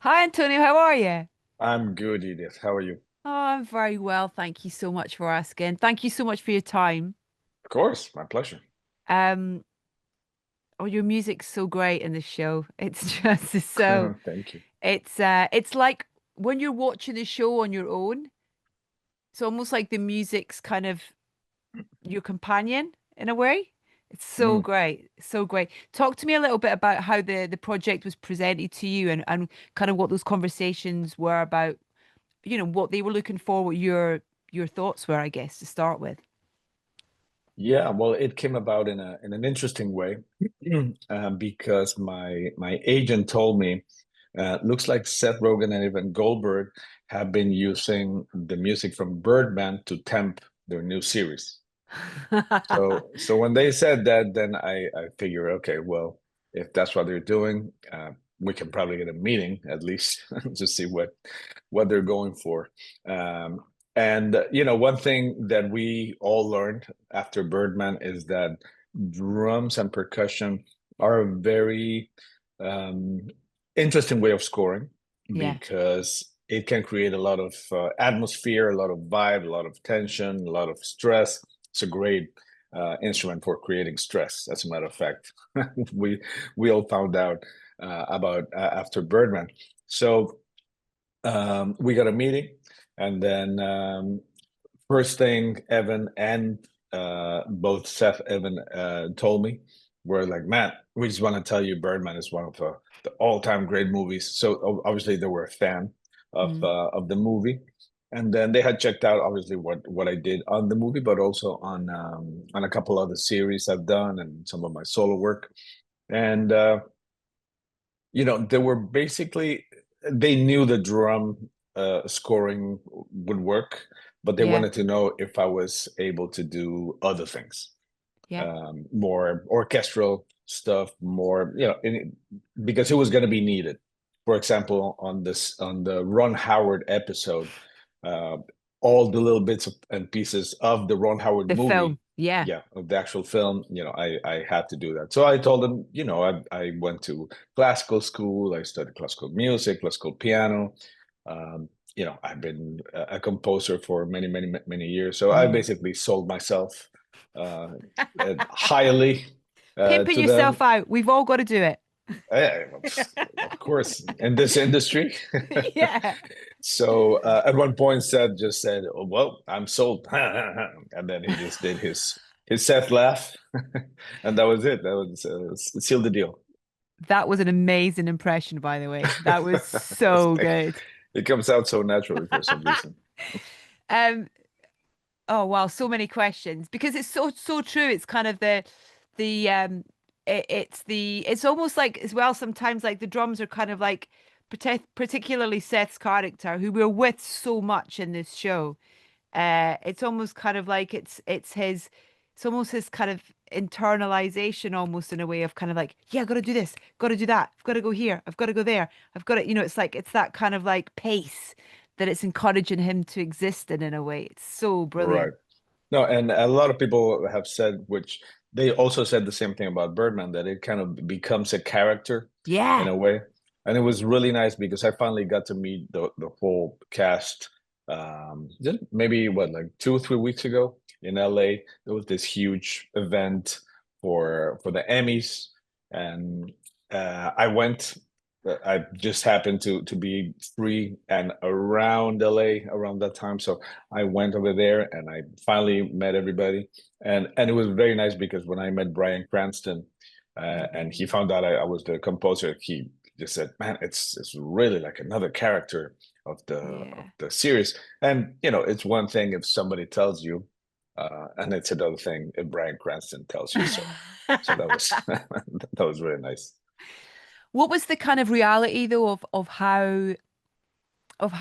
Hi, Antonio. How are you? I'm good, Edith. How are you? Oh, I'm very well. Thank you so much for asking. Thank you so much for your time. Of course, my pleasure. Um, oh, your music's so great in this show. It's just so Thank you. it's like when you're watching the show on your own, it's almost like the music's kind of your companion in a way. It's so Mm. great. So great. Talk to me a little bit about how the project was presented to you and kind of what those conversations were about, what they were looking for, what your thoughts were, I guess, to start with. Yeah, well, it came about in an interesting way because my agent told me looks like Seth Rogen and even Goldberg have been using the music from Birdman to temp their new series. So when they said that, then I figure, okay, well, if that's what they're doing, we can probably get a meeting at least to see what they're going for. And one thing that we all learned after Birdman is that drums and percussion are a very um, interesting way of scoring Yeah. because it can create a lot of atmosphere, a lot of vibe, a lot of tension, a lot of stress. It's a great instrument for creating stress. As a matter of fact, we we all found out about after Birdman. So we got a meeting, and then first thing Evan and both Seth Evan told me were like, "Man, we just want to tell you, Birdman is one of the all-time great movies." So obviously they were a fan Mm. of the movie, and then they had checked out obviously what I did on the movie, but also on a couple other series I've done and some of my solo work. And they were basically they knew the drum scoring would work, but they Yeah. wanted to know if I was able to do other things, Yeah. more orchestral stuff, more because it was going to be needed. For example, on the Ron Howard episode, uh, all the little bits and pieces of the Ron Howard The film. movie, Yeah. yeah, of the actual film, I had to do that. So I told them, I went to classical school, I studied classical music, classical piano. Um, I've been a composer for many, many, many years. So I Mm. basically sold myself uh, highly Pimping to them. yourself out. We've all got to do it. Of course, in this industry. Yeah. So at one point, Seth just said, "Oh, well, I'm sold," and then he just did his Seth laugh, and that was it. That was sealed the deal. That was an amazing impression, by the way. That was so Thank- good. It comes out so naturally for some reason. Um, oh wow, so many questions because it's so true. It's kind of it's almost like as well sometimes like the drums are kind of like particularly Seth's character who we're with so much in this show. It's almost kind of like it's almost his kind of internalization almost in a way of kind of like, yeah, I've got to do this, got to do that, I've got to go here, I've got to go there, I've got to, it's like it's that kind of like pace that it's encouraging him to exist in a way. It's so Right. brilliant. No, and a lot of people have said, which they also said the same thing about Birdman, that it kind of becomes a character in Yeah. a way. And it was really nice because I finally got to meet the whole cast. Just maybe what, like 2 or 3 weeks ago in LA. There was this huge event for the Emmys, and I went. I just happened to be free and around LA around that time, so I went over there and I finally met everybody, and it was very nice because when I met Bryan Cranston, and he Mm. found out I was the composer, he just said, "Man, it's really like another character of Yeah. the series." And it's one thing if somebody tells you, and it's another thing if Bryan Cranston tells you so. So that was that was really nice. What was the kind of reality though of how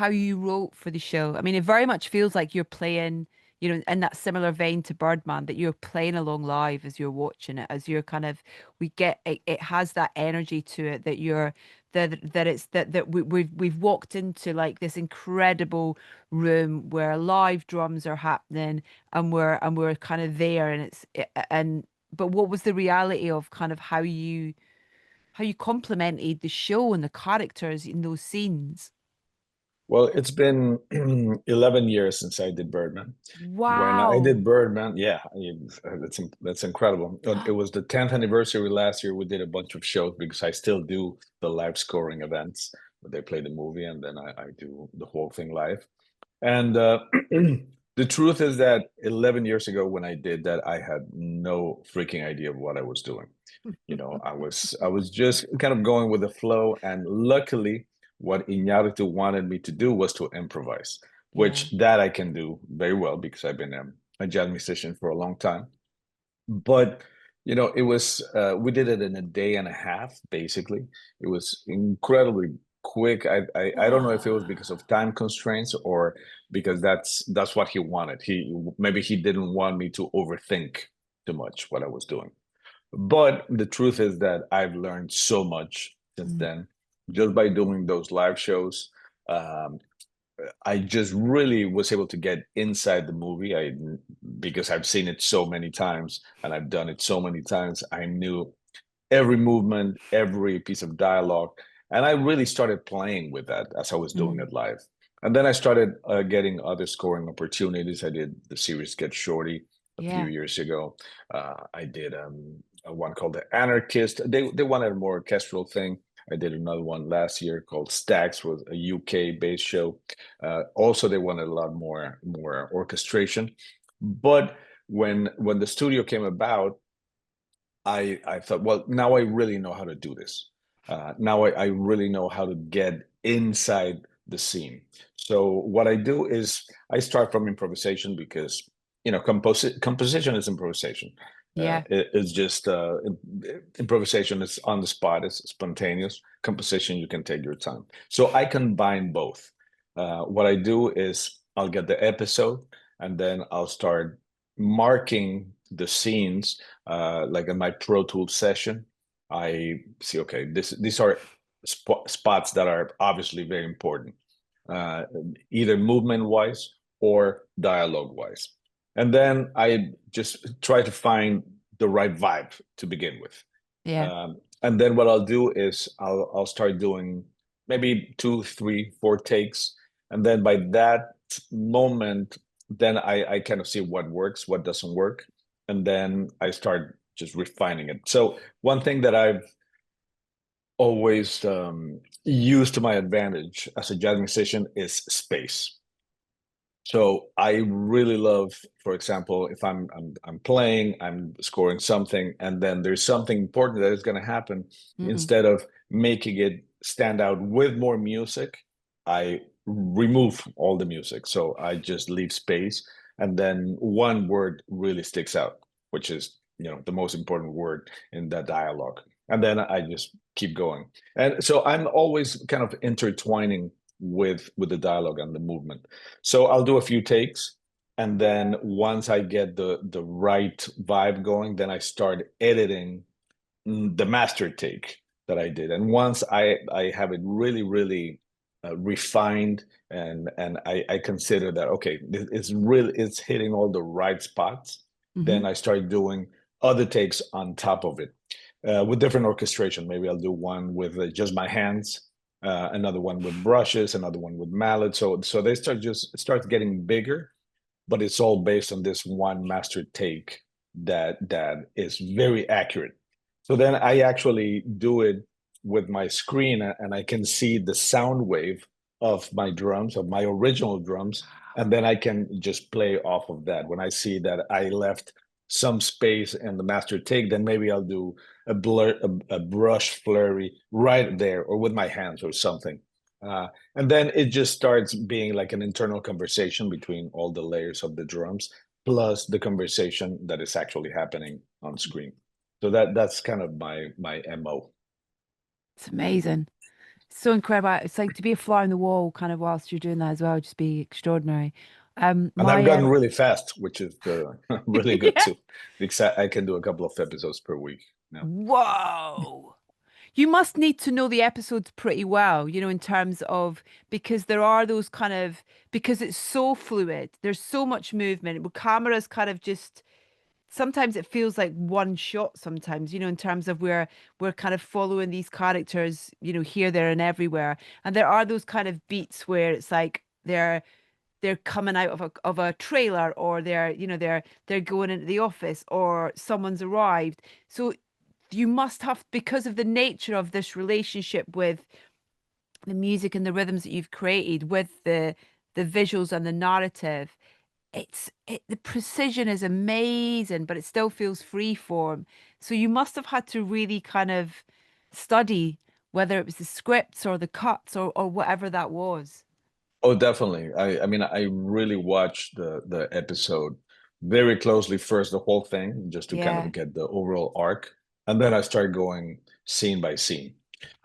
you wrote for the show? I mean, it very much feels like you're playing, in that similar vein to Birdman, that you're playing along live as you're watching it, as you're kind of, we get it, it has that energy to it that you're that it's that we've walked into like this incredible room where live drums are happening and we're kind of there and but what was the reality of kind of how you complemented the show and the characters in those scenes. Well, it's been 11 years since I did Birdman. When I Wow. did Birdman, yeah, that's incredible. It was the 10th anniversary last year. We did a bunch of shows because I still do the live scoring events where they play the movie and then I do the whole thing live. And the truth is that 11 years ago when I did that, I had no freaking idea of what I was doing. I was just kind of going with the flow, and luckily, what Iñárritu wanted me to do was to improvise, Yeah. which that I can do very well because I've been a jazz musician for a long time. But it was we did it in a day and a half, basically. It was incredibly quick. I don't know if it was because of time constraints or because that's what he wanted. Maybe he didn't want me to overthink too much what I was doing. But the truth is that I've learned so much since Mm. then, just by doing those live shows. Um, I just really was able to get inside the movie. Because I've seen it so many times and I've done it so many times. I knew every movement, every piece of dialogue, and I really started playing with that as I was doing Mm. it live. And then I started getting other scoring opportunities. I did the series Get Shorty a few Yeah. years ago. I did a one called The Anarchist. They wanted a more orchestral thing. I did another one last year called Stacks, was a UK based show. Also, they wanted a lot more orchestration. But when the studio came about, I thought, well, now I really know how to do this. Now I really know how to get inside the scene. So what I do is I start from improvisation because composition is improvisation. Yeah. It's just improvisation is on the spot, it's spontaneous. Composition, you can take your time. So I combine both. What I do is I'll get the episode and then I'll start marking the scenes like in my Pro Tools session. I see, okay, these are spots that are obviously very important, uh, either movement wise or dialogue wise. And then I just try to find the right vibe to begin with. Yeah. And then what I'll do is I'll start doing maybe two, three, four takes, and then by that moment, then I kind of see what works, what doesn't work, and then I start just refining it. So one thing that I've always used to my advantage as a jazz musician is space. So I really love, for example, if I'm playing, I'm scoring something, and then there's something important that is going to happen. Mm. Instead of making it stand out with more music, I remove all the music. So I just leave space, and then one word really sticks out, which is the most important word in that dialogue. And then I just keep going. And so I'm always kind of intertwining with the dialogue and the movement. So I'll do a few takes, and then once I get the right vibe going, then I start editing the master take that I did. And once I have it really really refined, and I consider that okay, it's hitting all the right spots, Hmm. then I start doing other takes on top of it with different orchestration. Maybe I'll do one with just my hands, another one with brushes, another one with mallets. So they start getting bigger, but it's all based on this one master take that is very accurate. So then I actually do it with my screen, and I can see the sound wave of my drums, of my original drums, and then I can just play off of that. When I see that I left some space in the master take, then maybe I'll do a brush flurry right there, or with my hands or something. And then it just starts being like an internal conversation between all the layers of the drums, plus the conversation that is actually happening on screen. So that's kind of my MO. It's amazing. So incredible. It's like to be a fly on the wall kind of whilst you're doing that as well, just be extraordinary. And I've My gotten really fast, which is really good Yeah. too, because I can do a couple of episodes per week now. Whoa. You must need to know the episodes pretty well, in terms of because there are those kind of because it's so fluid, there's so much movement. With cameras kind of just sometimes it feels like one shot sometimes, in terms of where we're kind of following these characters, here, there, and everywhere. And there are those kind of beats where it's like they're coming out of a trailer, or they're going into the office, or someone's arrived. So you must have, because of the nature of this relationship with the music and the rhythms that you've created with the visuals and the narrative, the precision is amazing, but it still feels free form. So you must have had to really kind of study whether it was the scripts or the cuts, or whatever that was. Oh, definitely. I mean, I really watched the episode very closely first, the whole thing, just to kind Yeah. of get the overall arc, and then I started going scene by scene.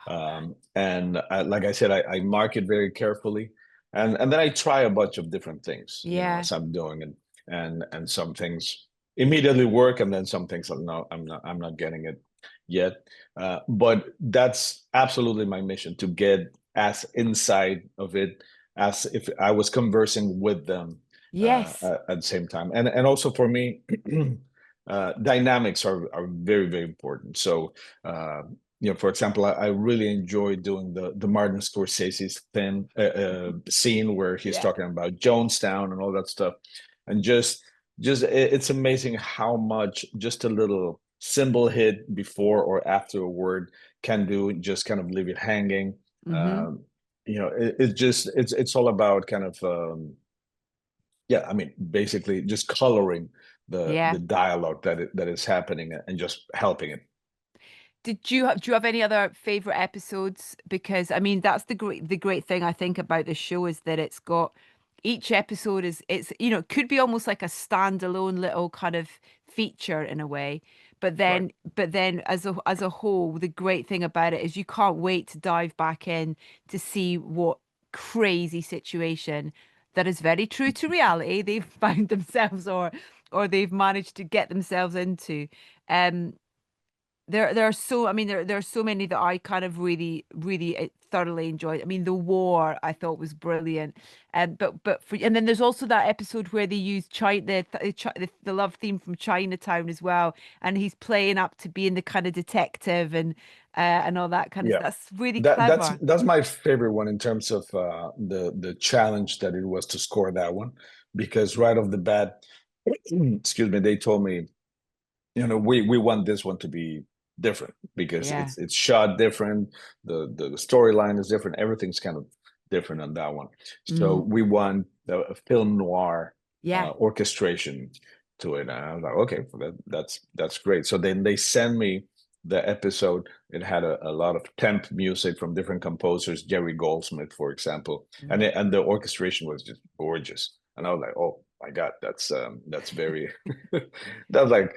And like I said, I mark it very carefully, and then I try a bunch of different things, Yeah. as I'm doing, and some things immediately work, and then some things I'm not getting it yet. But that's absolutely my mission, to get as inside of it as if I was conversing with them Yes. at the same time. And also for me, dynamics are very, very important. So for example, I really enjoy doing the Martin Scorsese's scene where he's Yeah. talking about Jonestown and all that stuff, and it's amazing how much just a little symbol hit before or after a word can do, just kind of leave it hanging. Mm-hmm. Um, it's all about kind of yeah, I mean, basically just coloring the Yeah. dialogue that is happening and just helping it. Do you have any other favorite episodes? Because I mean, that's the great thing I think about this show, is that it's got, each episode is, it could be almost like a standalone little kind of feature in a way. But Right. then as a whole, the great thing about it is you can't wait to dive back in to see what crazy situation that is very true to reality they've found themselves, or they've managed to get themselves into. Um, there are so, I mean, there are so many that I kind of really really thoroughly enjoyed. I mean, the war I thought was brilliant. And then there's also that episode where they use the love theme from Chinatown as well, and he's playing up to being the kind of detective, and all that kind of Yeah. stuff. That's really That's clever. that's my favorite one in terms of the challenge that it was to score that one, because right off the bat, excuse me, they told me, we want this one to be different because Yeah. it's shot different, the storyline is different, everything's kind of different on that one. So Mm. we want a film noir Yeah. orchestration to it, and I was like, okay, well, that's great. So then they send me the episode. It had a lot of temp music from different composers, Jerry Goldsmith, for example, and Mm. and the orchestration was just gorgeous. And I was like, oh my God, that's very that's like,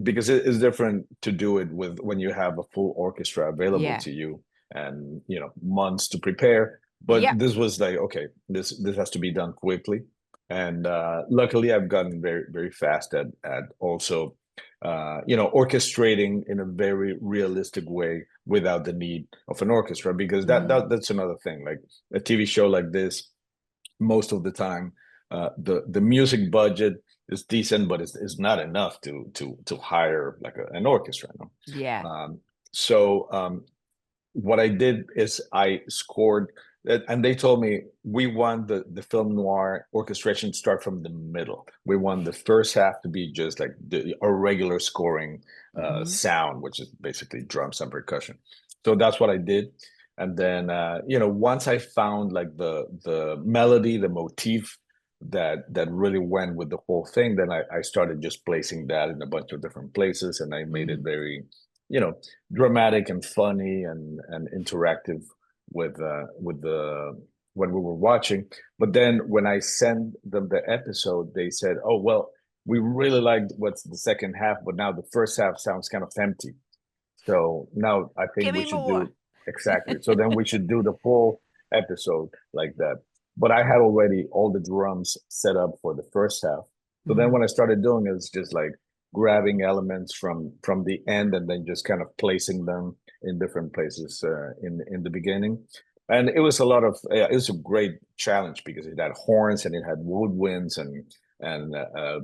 because it's different to do it with when you have a full orchestra available Yeah. to you, and months to prepare. But Yeah. this was like, okay, this has to be done quickly, and luckily I've gotten very, very fast at also orchestrating in a very realistic way without the need of an orchestra, because Mm. that's another thing. Like a TV show like this, most of the time, the music budget is decent, but it's not enough to hire like an orchestra. No? Yeah. So what I did is I scored, and they told me we want the film noir orchestration to start from the middle. We want the first half to be just like a regular scoring Hmm. sound, which is basically drums and percussion. So that's what I did. And then once I found like the melody, the motif that really went with the whole thing, then I started just placing that in a bunch of different places, and I made it Mm. very, you know, dramatic and funny and interactive with the when we were watching. But then when I sent them the episode, they said, "Oh well, we really liked what's the second half, but now the first half sounds kind of empty. So now I think Give we me should more. do exactly. So then we should do the full episode like that." But I had already all the drums set up for the first half. So then Mm. what I started doing is just like grabbing elements from the end and then just kind of placing them in different places in the beginning. And it was a lot of it was a great challenge because it had horns and it had woodwinds and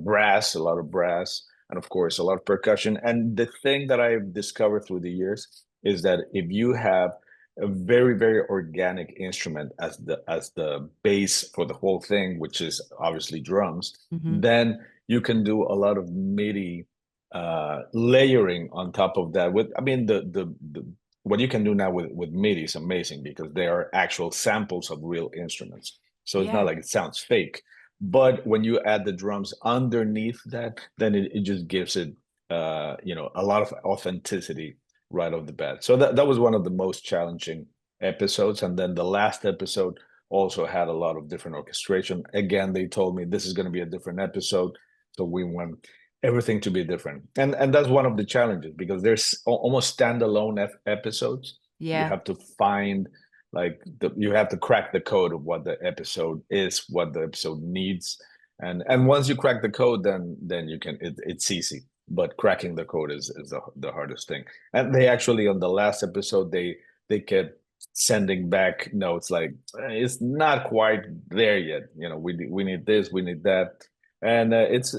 brass, a lot of brass. and of course a lot of percussion. And the thing that I've discovered through the years is that if you have a very, very organic instrument as the base for the whole thing, which is obviously drums, Hmm. then you can do a lot of MIDI layering on top of that. With I mean the what you can do now with MIDI is amazing because they are actual samples of real instruments. So it's not Yeah. like it sounds fake. But when you add the drums underneath that, then it just gives it a lot of authenticity right off the bat. So that was one of the most challenging episodes. And then the last episode also had a lot of different orchestration. Again, they told me this is going to be a different episode. So we want everything to be different. And that's one of the challenges because there's almost standalone episodes. You Yeah. have to find you have to crack the code of what the episode is, what the episode needs. And once you crack the code, then you can it's easy. But cracking the code is the hardest thing. And they actually on the last episode they kept sending back notes like it's not quite there yet. We need this, we need that, and it's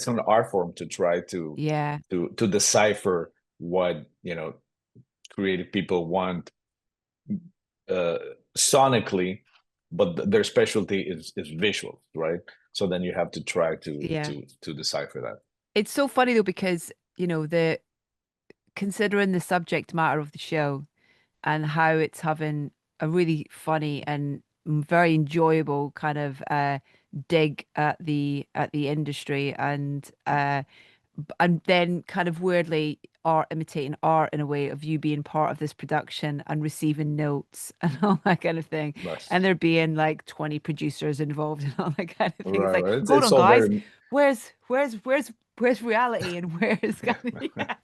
an art form to try to Yeah. to decipher what creative people want uh, sonically, but their specialty is visual, right? So then you have to try to Yeah. to decipher that. It's so funny though because, the considering the subject matter of the show and how it's having a really funny and very enjoyable kind of dig at the industry and then kind of weirdly art imitating art in a way of you being part of this production and receiving notes and all that kind of thing. Nice. And there being like 20 producers involved and all that kind of thing. It's Right, like, right. hold It's on, all guys, very where's reality and where's kind of, yeah.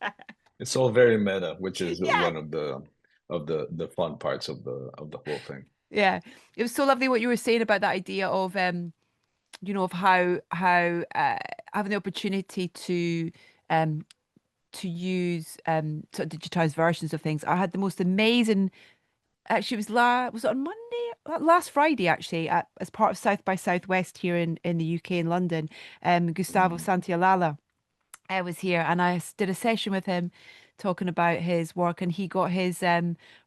it's all very meta, which is Yeah. one of the fun parts of the whole thing. Yeah. It was so lovely what you were saying about that idea of of how having the opportunity um to use sort of digitized versions of things. I had the most amazing. Actually, was it on Monday? Last Friday, actually, as part of South by Southwest here in the UK in London. Gustavo Mm. Santaolalla was here, and I did a session with him talking about his work, and he got his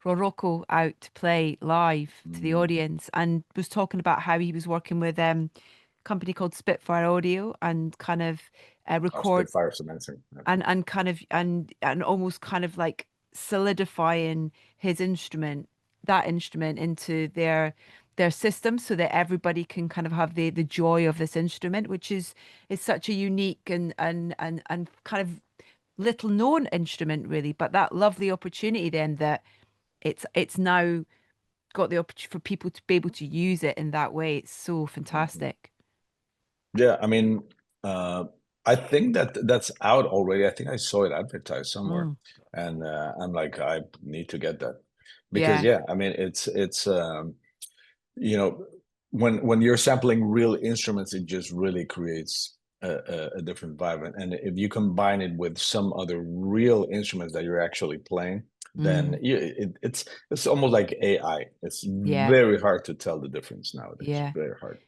Roroko out to play live to the Mm. audience, and was talking about how he was working with company called Spitfire Audio and kind of Oh, record Spitfire's amazing. and kind of and almost kind of like solidifying his instrument, that instrument into their system so that everybody can kind of have the joy of this instrument, which is such a unique and kind of little known instrument really, but that lovely opportunity then that it's now got the opportunity for people to be able to use it in that way. It's so Mhm. fantastic. Yeah, I mean, uh, I think that's out already. I think I saw it advertised somewhere, Mm. and I'm like, I need to get that because Yeah. yeah, I mean, it's you know, when you're sampling real instruments, it just really creates a different vibe. And if you combine it with some other real instruments that you're actually playing, then Mm. it's almost like AI. It's Yeah. very hard to tell the difference nowadays. Yeah. Very hard.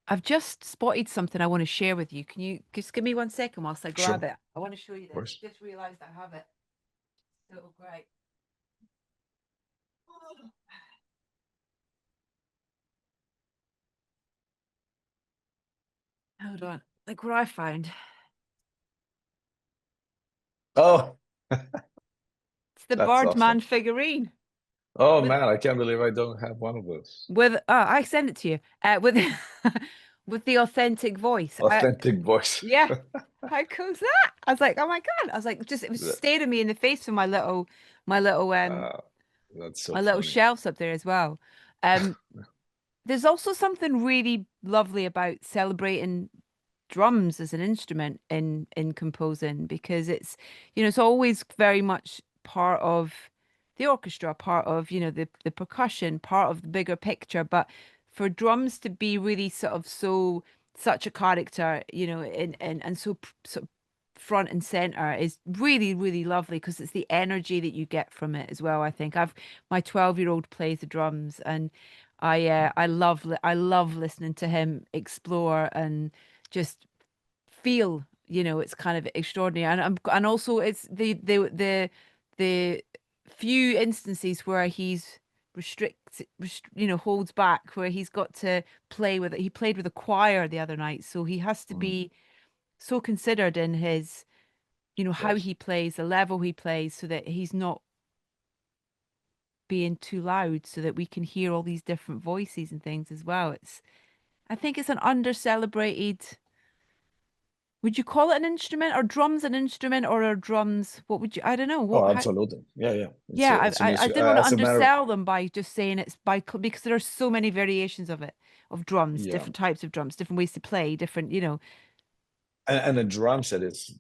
I've just spotted something I want to share with you. Can you just give me 1 second whilst I Sure, grab of it? I want to show you this. course. Just realized I have it. So great. Hold on. Like what I found. Oh, It's the that's awesome. Birdman figurine Oh with man, I can't believe I don't have one of those. I send it to you. With with the authentic voice. Authentic voice. Yeah. How cool is that? I was like, oh my God. I was like, just it was That- staring me in the face with my little Uh, that's so my little funny. shelves up there as well. Um there's also something really lovely about celebrating drums as an instrument in composing because it's always very much part of the orchestra, part of the percussion, part of the bigger picture, but for drums to be really sort of such a character, and so sort of front and center is really really lovely because it's the energy that you get from it as well. I think I've my 12-year-old plays the drums, and I love listening to him explore and just feel you know, it's kind of extraordinary. And also it's the few instances where he's you know, holds back, where he's got to play with it. He played with a choir the other night, so he has to Mm, be so considered in his, you know, of how course. he plays, the level he plays, so that he's not being too loud, so that we can hear all these different voices and things as well. I think it's an under celebrated. Would you call it an instrument? Are drums an instrument, or are drums, what would you, I don't know, Oh, what, how, absolutely. Yeah, yeah. yeah, It's an I issue. didn't want to As a matter of, undersell them by just saying it's because there are so many variations of it, of drums, yeah. different types of drums, different ways to play, different, you know. And a drum set is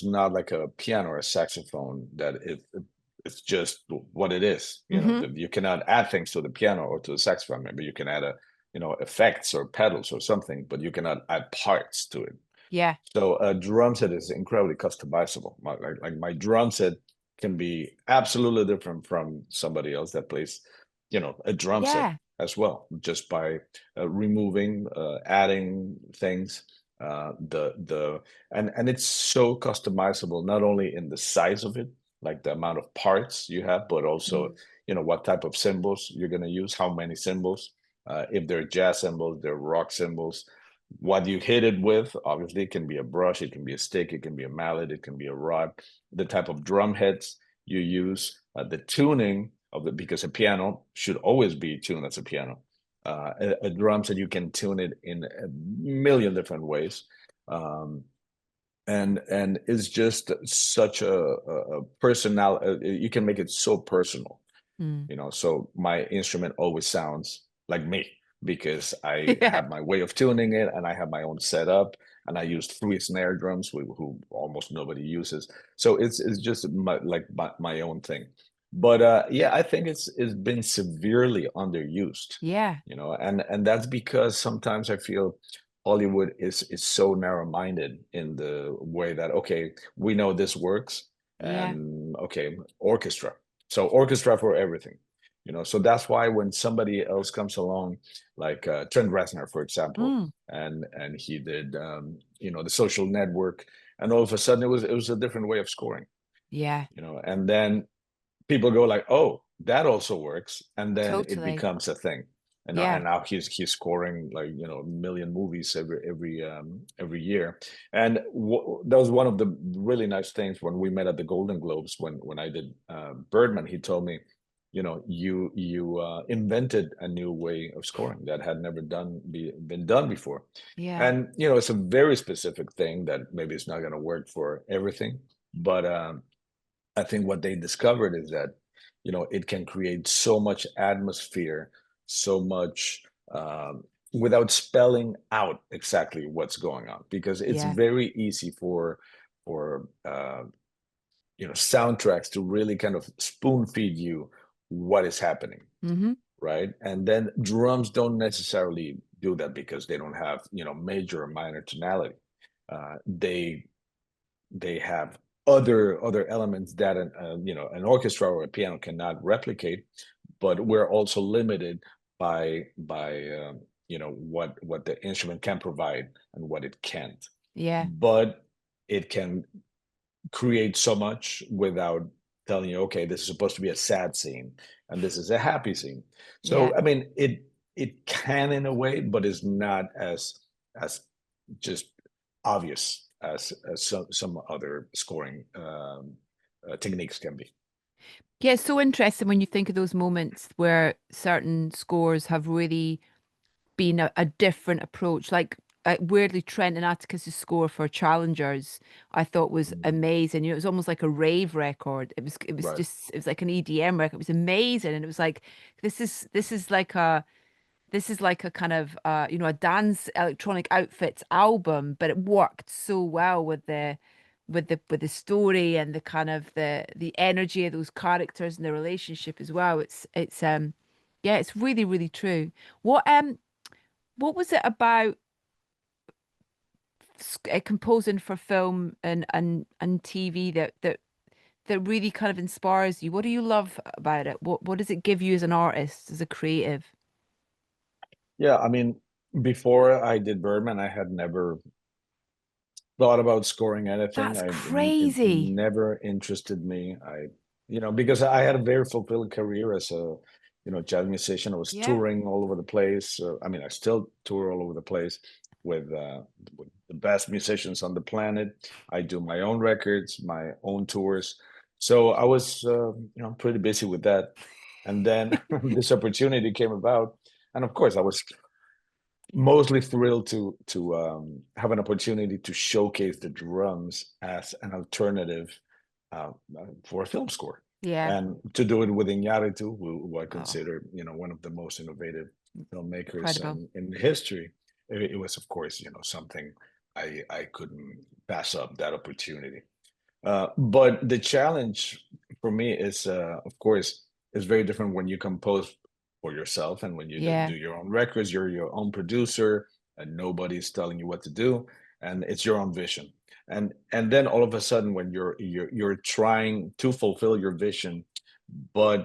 not like a piano or a saxophone that it's just what it is. You know, Hmm. you cannot add things to the piano or to the saxophone. Maybe you can add effects or pedals or something, but you cannot add parts to it. Yeah. So a drum set is incredibly customizable. Like my drum set can be absolutely different from somebody else that plays, a drum set Yeah. as well, just by removing, adding things. The and it's so customizable, not only in the size of it, like the amount of parts you have, but also, Mm. what type of cymbals you're going to use, how many cymbals, if they're jazz cymbals, they're rock cymbals, what you hit it with. Obviously, it can be a brush, it can be a stick, it can be a mallet, it can be a rod, the type of drum heads you use, the tuning of it, because a piano should always be tuned as a piano. A drum set, you can tune it in a million different ways. um, and it's just such a personal, you can make it so personal, Mm. so my instrument always sounds like me, because I Yeah. have my way of tuning it, and I have my own setup, and I use three snare drums, who almost nobody uses. So it's just my own thing. But yeah, I think it's been severely underused, Yeah. and that's because sometimes I feel Hollywood is so narrow-minded in the way that, okay, we know this works, Yeah. and okay, orchestra. So orchestra for everything, so that's why when somebody else comes along, like Trent Reznor, for example, Mm. and he did, The Social Network, and all of a sudden it was a different way of scoring, Yeah. and then people go like, oh, that also works, and then it Totally. becomes a thing. And Yeah. now he's scoring, like, a million movies every year. And that was one of the really nice things when we met at the Golden Globes, when I did Birdman. He told me, you invented a new way of scoring that had never been done before. Yeah. And it's a very specific thing that maybe it's not going to work for everything, but I think what they discovered is that, it can create so much atmosphere, so much, without spelling out exactly what's going on, because it's Yeah. very easy for soundtracks to really kind of spoon feed you what is happening, Hmm. right? And then drums don't necessarily do that, because they don't have, major or minor tonality. They have other elements that an orchestra or a piano cannot replicate, but we're also limited by what the instrument can provide and what it can't. Yeah. But it can create so much without telling you, okay, this is supposed to be a sad scene and this is a happy scene. Yeah. So I mean, it can in a way, but it's not as just obvious as some other scoring techniques can be. Yeah, it's so interesting when you think of those moments where certain scores have really been a different approach. Like weirdly, Trent and Atticus's score for Challengers, I thought was Mm, amazing. You know, it was almost like a rave record. right. It was like an EDM record. It was amazing, and it was like this is like a kind of you know, a dance electronic outfits album, but it worked so well with the story and the kind of the energy of those characters and the relationship as well. It's yeah, it's really, really true. What was it about composing for film and TV that really kind of inspires you? What do you love about it? What does it give you as an artist, as a creative? Yeah, I mean, before I did Birdman, I had never thought about scoring anything. That's It crazy. never interested me. Because I had a very fulfilling career as a, jazz musician. I was Yeah. touring all over the place. I still tour all over the place with the best musicians on the planet. I do my own records, my own tours. So I was, pretty busy with that. And then this opportunity came about, and of course, I was mostly thrilled to have an opportunity to showcase the drums as an alternative uh, for a film score, Yeah. and to do it with Iñárritu, who I Oh, consider one of the most innovative filmmakers incredible. in history. It was, of course, something I couldn't pass up that opportunity. But the challenge for me is, of course, is very different when you compose for yourself and when you do Yeah. your own records. You're your own producer, and nobody's telling you what to do, and it's your own vision. And then all of a sudden, when you're trying to fulfill your vision, but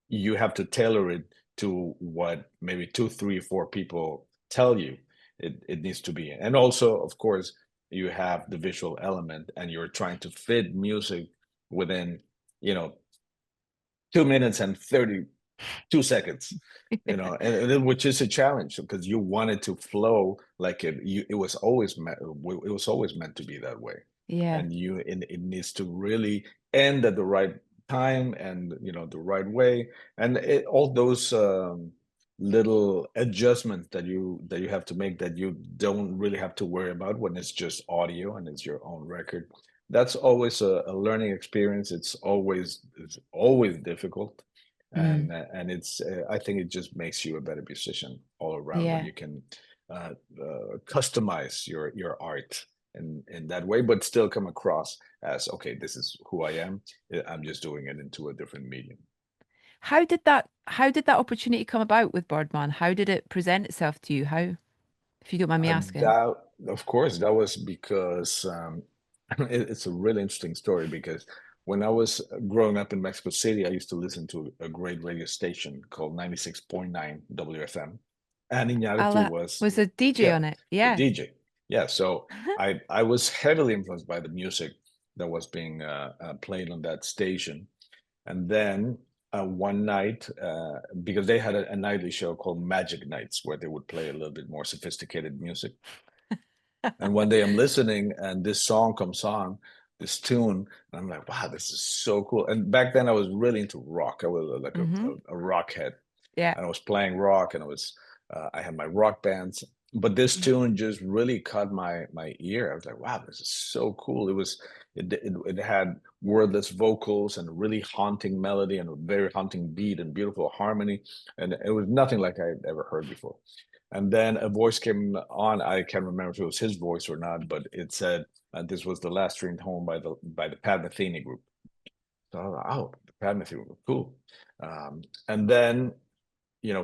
you have to tailor it to what maybe two, three, four people tell you it needs to be. And also, of course, you have the visual element, and you're trying to fit music within, you know, 2 minutes and 32 seconds, which is a challenge because you want it to flow like it was always meant to be that way. Yeah. And it needs to really end at the right time, and the right way, and all those little adjustments that you have to make, that you don't really have to worry about when it's just audio and it's your own record. That's always a learning experience. It's always difficult, Mm. and it's I think it just makes you a better musician all around when Yeah. you can customize your art in that way, but still come across as, okay, this is who I am. I'm just doing it into a different medium. How did that opportunity come about with Birdman? How did it present itself to you? How, if you don't mind me asking? That, of course, that was because it's a really interesting story, because when I was growing up in Mexico City, I used to listen to a great radio station called 96.9 WFM. And Iñárritu was, Was a DJ yeah, on it. the Yeah. DJ. Yeah, so I was heavily influenced by the music that was being played on that station. And then one night, because they had a nightly show called Magic Nights, where they would play a little bit more sophisticated music. And one day I'm listening, and this song comes on, this tune, and I'm like, wow, this is so cool. And back then I was really into rock. I was like Mm-hmm. a rock head, Yeah. and I was playing rock, and I had my rock bands. But this tune just really caught my ear. I was like, wow, this is so cool. It had wordless vocals and a really haunting melody and a very haunting beat and beautiful harmony, and it was nothing like I'd ever heard before. And then a voice came on. I can't remember if it was his voice or not, but it said, this was the last streamed home by the Pat Metheny group. So I was like, oh, the Pat Metheny group, cool. And then,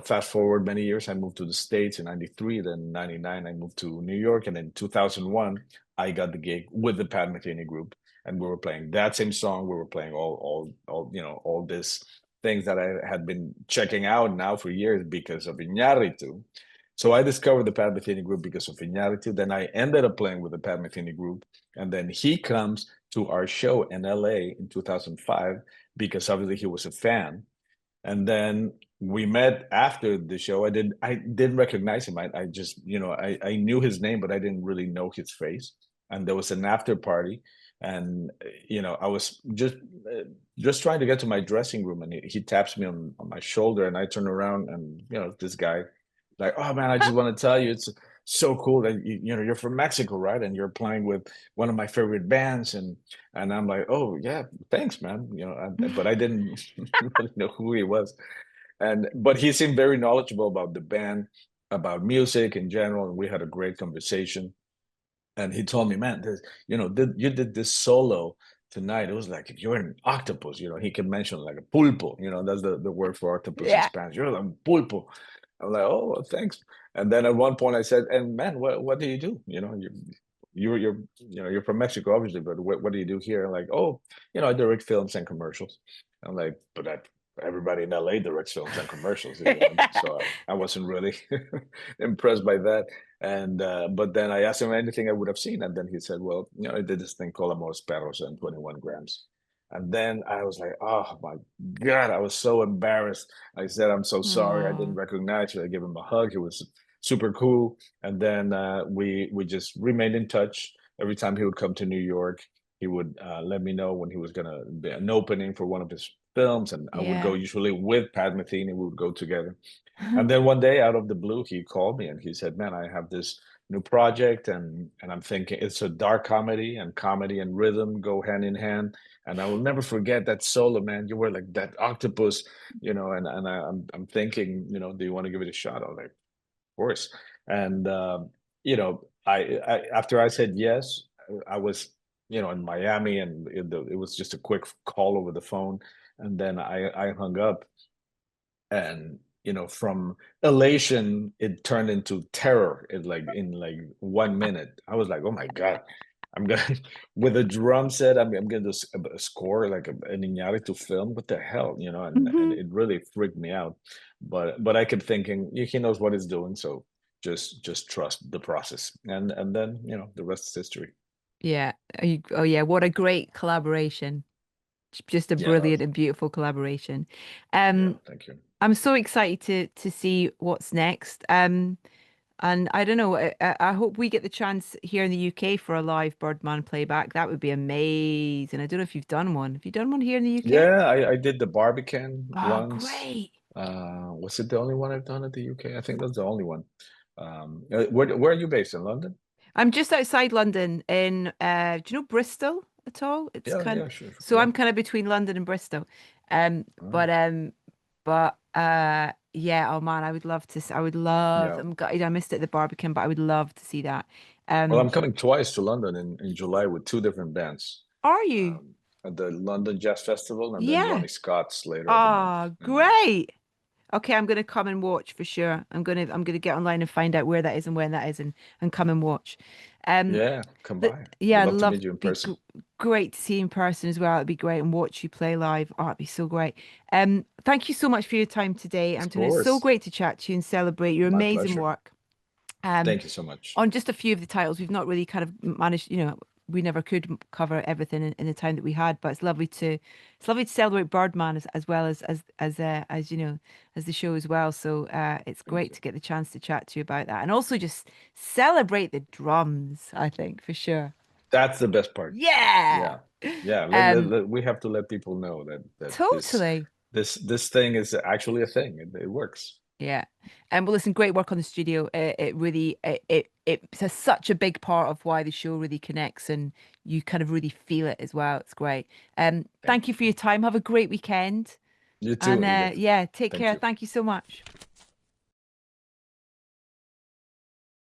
fast forward many years, I moved to the States in 93. Then 99, I moved to New York. And in 2001, I got the gig with the Pat Metheny group. And we were playing that same song. We were playing all this things that I had been checking out now for years because of Iñárritu. So I discovered the Pat Metheny group because of Iñárritu. Then I ended up playing with the Pat Metheny group. And then he comes to our show in LA in 2005 because obviously he was a fan. And then we met after the show. I didn't recognize him. I just, I knew his name, but I didn't really know his face. And there was an after party, and I was just trying to get to my dressing room, and he taps me on my shoulder, and I turn around, and this guy, like, oh man, I just want to tell you, it's so cool that you're from Mexico, right? And you're playing with one of my favorite bands, and I'm like, oh yeah, thanks, man. But I didn't really know who he was. But he seemed very knowledgeable about the band, about music in general, and we had a great conversation. And he told me, man, you did this solo tonight. It was like if you're an octopus. He can mention like a pulpo. That's the word for octopus in Yeah. Spanish. You're like pulpo. I'm like, oh, well, thanks. And then at one point I said, and man, what do you do? You're from Mexico, obviously, but what do you do here? And like, oh, I direct films and commercials. I'm like, but everybody in LA directs films and commercials, so I wasn't really impressed by that. And but then I asked him anything I would have seen, and then he said, "Well, I did this thing called Amores Perros and 21 grams." And then I was like, "Oh my God!" I was so embarrassed. I said, "I'm so sorry. I didn't Oh, recognize you." I gave him a hug. He was super cool. And then we just remained in touch. Every time he would come to New York, he would let me know when he was gonna be an opening for one of his films, and I would go yeah. usually with Pat Metheny. We would go together. And then one day, out of the blue, he called me and he said, "Man, I have this new project, and I'm thinking it's a dark comedy, and comedy and rhythm go hand in hand. And I will never forget that solo, man. You were like that octopus, I'm thinking, do you want to give it a shot?" I was like, "Of course." And I after I said yes, I was in Miami, and it was just a quick call over the phone, and then I hung up, and from elation it turned into terror in like 1 minute. I was like, "Oh my God, I'm gonna with a drum set, I'm gonna score like an Iñárritu film. What the hell?" And Hmm. it really freaked me out. But I kept thinking, he knows what he's doing, so just trust the process, and then the rest is history. Yeah. Oh, yeah. What a great collaboration. Just a Yeah, brilliant and beautiful collaboration. yeah, Um, thank you. I'm so excited to see what's next. And I don't know, I hope we get the chance here in the UK for a live Birdman playback. That would be amazing. I don't know if you've done one. Have you done one here in the UK? Yeah, I did the Barbican Oh, once. great. Was it the only one I've done at the UK? I think that's the only one. Where are you based, in London? I'm just outside London in do you know Bristol at all? It's Yeah, kind yeah, sure. so Yeah. I'm kind of between London and Bristol. Um Oh, but um but yeah, oh man, I would love to I would love yeah. I'm gutted I missed it at the Barbican, but I would love to see that. Well, I'm Um coming twice to London in July with two different bands. are you? Um, at the London Jazz Festival, and then Yeah. Ronnie Scott's later of the month. Ah, And great. Okay, I'm gonna come and watch for sure. I'm gonna get online and find out where that is and when that is and come and watch. Um yeah, come But by. yeah, Would I'd love to love meet you in be person. great to see you in person as well. It'd be great and watch you play live. Oh, it'd be so great. Thank you so much for your time today, Of Antonio. It's so course. great to chat to you and celebrate your My amazing pleasure. work. Um, Thank you so much. on just a few of the titles, we've not really kind of managed, we never could cover everything in the time that we had, but it's lovely to celebrate Birdman as well as as the show as well. So it's Thank great you. to get the chance to chat to you about that and also just celebrate the drums, I think, for sure. That's the best part. Yeah. Yeah. Yeah. Um, We have to let people know that this totally. this this thing is actually a thing. It works. Yeah. And well, listen, great work on the studio. It really it's such a big part of why the show really connects and you kind of really feel it as well. It's great. Thank Thank you for your time. Have a great weekend. you And too, Edith. yeah, take Thank care. you. Thank you so much.